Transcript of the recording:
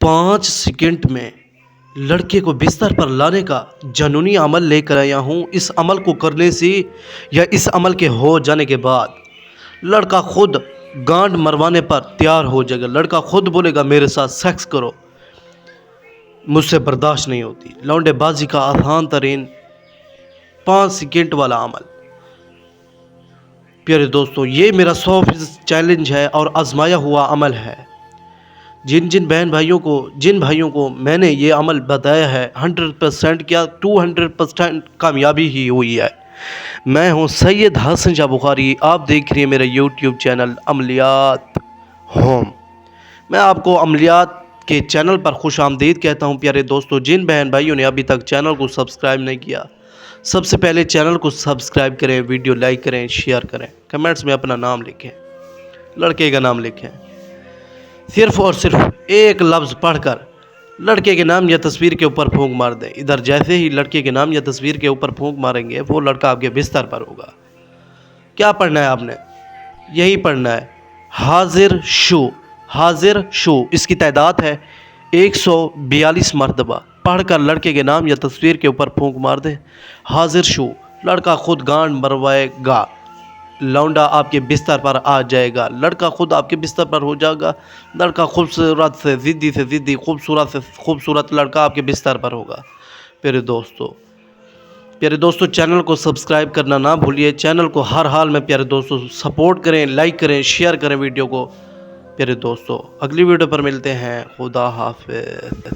5 second में लड़के को बिस्तर पर लाने का जनूनी अमल लेकर आया हूँ। इस अमल को करने से या इस अमल के हो जाने के बाद लड़का खुद गांड मरवाने पर तैयार हो जाएगा। लड़का खुद बोलेगा मेरे साथ सेक्स करो, मुझसे बर्दाश्त नहीं होती। लौंडेबाजी का आसान तरीन 5 सेकंड वाला अमल। प्यारे दोस्तों, ये मेरा 100% चैलेंज है और आजमाया हुआ अमल है। जिन भाइयों को मैंने ये अमल बताया है 100% क्या 200% कामयाबी ही हुई है। मैं हूँ सैयद हसन शाह बुखारी, आप देख रही हैं मेरा यूट्यूब चैनल अमलियात होम। मैं आपको अमलियात के चैनल पर खुश आमदीद कहता हूँ। प्यारे दोस्तों, जिन बहन भाइयों ने अभी तक चैनल को सब्सक्राइब नहीं किया, सबसे पहले चैनल को सब्सक्राइब करें, वीडियो लाइक करें, शेयर करें, कमेंट्स में अपना नाम लिखें, लड़के का नाम लिखें। सिर्फ और सिर्फ एक लफ्ज़ पढ़कर लड़के के नाम या तस्वीर के ऊपर फूंक मार दें। इधर जैसे ही लड़के के नाम या तस्वीर के ऊपर फूंक मारेंगे, वो लड़का आपके बिस्तर पर होगा। क्या पढ़ना है आपने? यही पढ़ना है, हाजिर शू। इसकी तादाद है 142 मरतबा। पढ़कर लड़के के नाम या तस्वीर के ऊपर फूंक मार दें, हाजिर शू। लड़का खुद गांड मरवाएगा, लौंडा आपके बिस्तर पर आ जाएगा, लड़का खुद आपके बिस्तर पर हो जाएगा। लड़का खूबसूरत से ज़िद्दी खूबसूरत लड़का आपके बिस्तर पर होगा। प्यारे दोस्तों, चैनल को सब्सक्राइब करना ना भूलिए। चैनल को हर हाल में प्यारे दोस्तों सपोर्ट करें, लाइक करें, शेयर करें वीडियो को। प्यारे दोस्तों, अगली वीडियो पर मिलते हैं। खुदा हाफिज़।